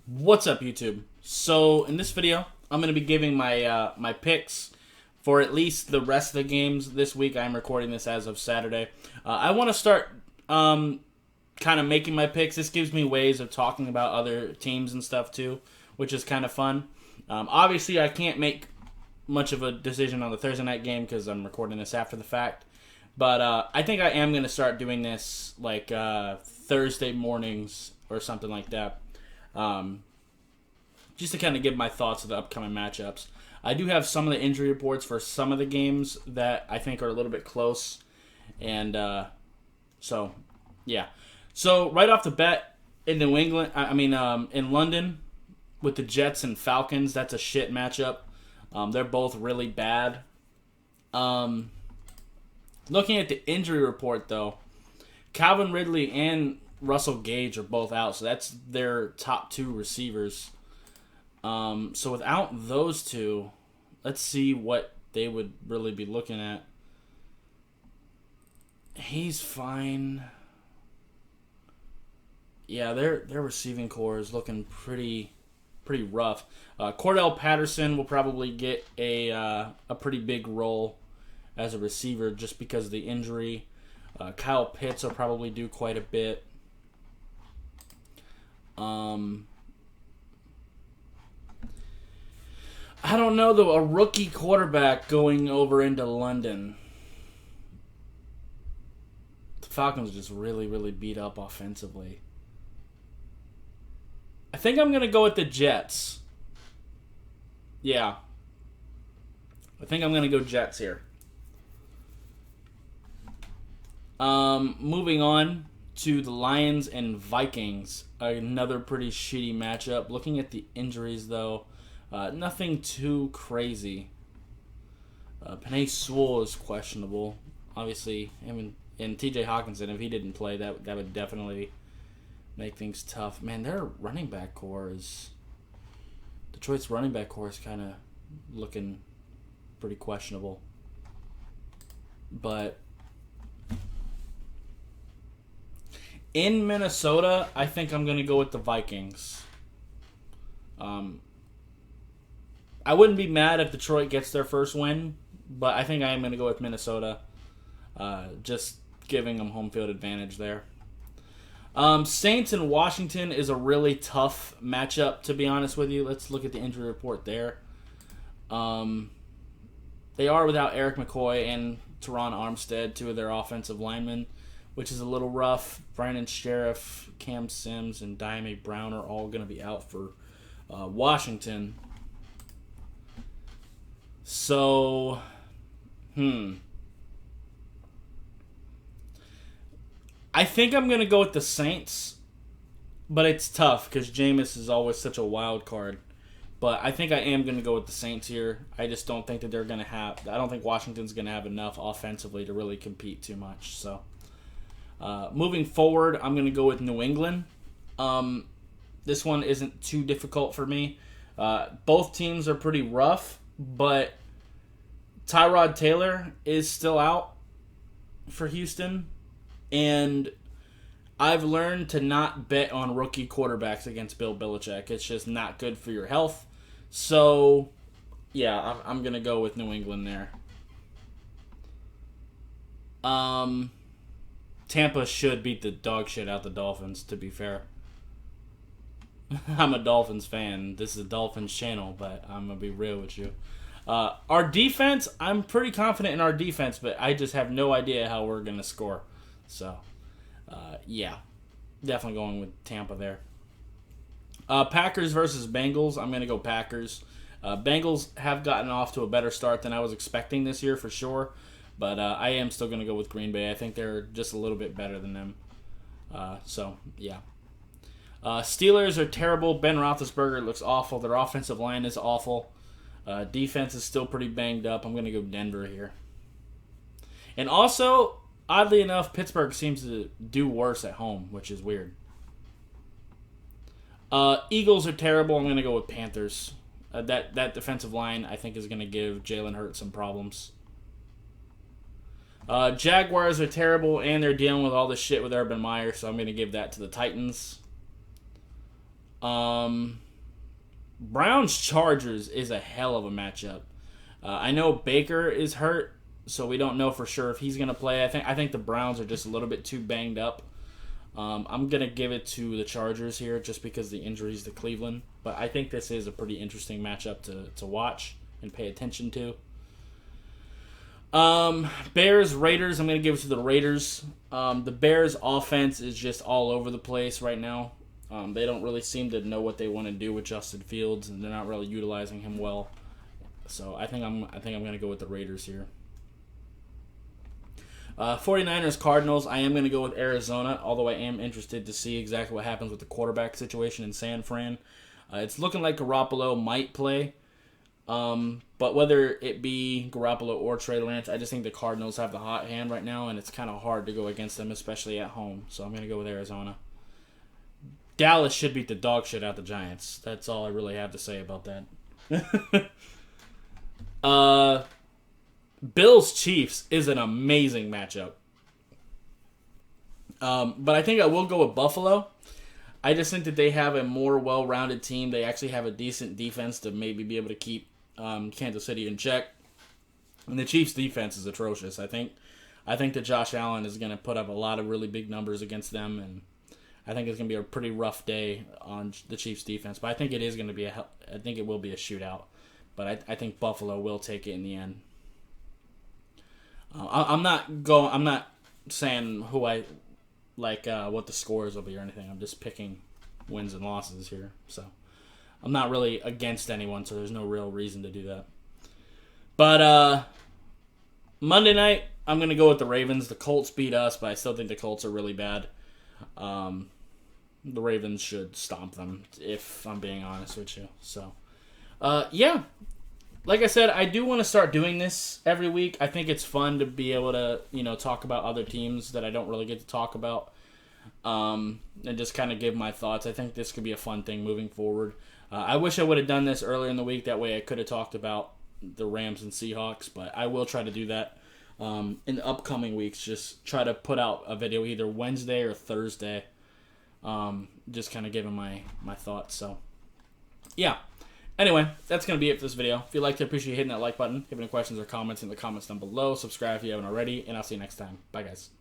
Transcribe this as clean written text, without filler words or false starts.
What's up, YouTube? So in this video, I'm going to be giving my picks for at least the rest of the games this week. I'm recording this as of Saturday. I want to start kind of making my picks. This gives me ways of talking about other teams and stuff too, which is kind of fun. Obviously, I can't make much of a decision on the Thursday night game because I'm recording this after the fact. But I think I am going to start doing this like Thursday mornings or something like that. Just to kind of give my thoughts of the upcoming matchups. I do have some of the injury reports for some of the games that I think are a little bit close. And yeah. So right off the bat, in New England, in London, with the Jets and Falcons, that's a shit matchup. They're both really bad. Looking at the injury report, though, Calvin Ridley and Russell Gage are both out, so that's their top two receivers. So without those two, let's see what they would really be looking at. He's fine. Yeah, their receiving core is looking pretty rough. Cordell Patterson will probably get a pretty big role as a receiver just because of the injury. Kyle Pitts will probably do quite a bit. I don't know, though. A rookie quarterback going over into London. The Falcons just really beat up offensively. I think I'm going to go with the Jets. Yeah. I think I'm going to go Jets here. Moving on to the Lions and Vikings. Another pretty shitty matchup. Looking at the injuries, though, nothing too crazy. Penei Sewell is questionable. Obviously, him and T.J. Hawkinson, if he didn't play, that would definitely make things tough. Man, their running back core is... Detroit's running back core is kind of looking pretty questionable. But in Minnesota, I think I'm going to go with the Vikings. I wouldn't be mad if Detroit gets their first win, but I think I am going to go with Minnesota. Just giving them home field advantage there. Saints and Washington is a really tough matchup, to be honest with you. Let's look at the injury report there. They are without Eric McCoy and Teron Armstead, two of their offensive linemen, which is a little rough. Brandon Sheriff, Cam Sims, and Diame Brown are all going to be out for Washington. So, I think I'm going to go with the Saints, but it's tough because Jameis is always such a wild card. But I think I am going to go with the Saints here. I just don't think that they're going to have... I don't think Washington's going to have enough offensively to really compete too much. So, moving forward, I'm going to go with New England. This one isn't too difficult for me. Both teams are pretty rough, but Tyrod Taylor is still out for Houston. And I've learned to not bet on rookie quarterbacks against Bill Belichick. It's just not good for your health. So, yeah, I'm going to go with New England there. Tampa should beat the dog shit out the Dolphins, to be fair. I'm a Dolphins fan. This is a Dolphins channel, but I'm going to be real with you. Our defense, I'm pretty confident in our defense, but I just have no idea how we're going to score. So, yeah, definitely going with Tampa there. Packers versus Bengals. I'm going to go Packers. Bengals have gotten off to a better start than I was expecting this year for sure, but I am still going to go with Green Bay. I think they're just a little bit better than them. So, yeah. Steelers are terrible. Ben Roethlisberger looks awful. Their offensive line is awful. Defense is still pretty banged up. I'm going to go Denver here. And also, oddly enough, Pittsburgh seems to do worse at home, which is weird. Eagles are terrible. I'm going to go with Panthers. That defensive line, I think, is going to give Jalen Hurts some problems. Jaguars are terrible, and they're dealing with all this shit with Urban Meyer, so I'm going to give that to the Titans. Browns Chargers is a hell of a matchup. I know Baker is hurt, so we don't know for sure if he's going to play. I think the Browns are just a little bit too banged up. I'm going to give it to the Chargers here just because the injuries to Cleveland. But I think this is a pretty interesting matchup to watch and pay attention to. Bears, Raiders, I'm going to give it to the Raiders. The Bears' offense is just all over the place right now. They don't really seem to know what they want to do with Justin Fields, and they're not really utilizing him well. So I think I'm going to go with the Raiders here. 49ers, Cardinals, I am going to go with Arizona, although I am interested to see exactly what happens with the quarterback situation in San Fran. It's looking like Garoppolo might play, but whether it be Garoppolo or Trey Lance, I just think the Cardinals have the hot hand right now, and it's kind of hard to go against them, especially at home. So I'm going to go with Arizona. Dallas should beat the dog shit out the Giants. That's all I really have to say about that. Bills-Chiefs is an amazing matchup. But I think I will go with Buffalo. I just think that they have a more well-rounded team. They actually have a decent defense to maybe be able to keep Kansas City in check. And the Chiefs' defense is atrocious. I think that Josh Allen is going to put up a lot of really big numbers against them, and I think it's going to be a pretty rough day on the Chiefs' defense. But I think it will be a shootout. But I think Buffalo will take it in the end. I'm not saying who I like, what the scores will be or anything. I'm just picking wins and losses here. So I'm not really against anyone, so there's no real reason to do that. But Monday night, I'm going to go with the Ravens. The Colts beat us, but I still think the Colts are really bad. The Ravens should stomp them, if I'm being honest with you. So, yeah. Like I said, I do want to start doing this every week. I think it's fun to be able to, talk about other teams that I don't really get to talk about, and just kind of give my thoughts. I think this could be a fun thing moving forward. I wish I would have done this earlier in the week. That way I could have talked about the Rams and Seahawks, but I will try to do that in the upcoming weeks. Just try to put out a video either Wednesday or Thursday, just kind of giving my thoughts. So, yeah. Anyway, that's going to be it for this video. If you liked it, I appreciate you hitting that like button. If you have any questions or comments in the comments down below, subscribe if you haven't already, and I'll see you next time. Bye, guys.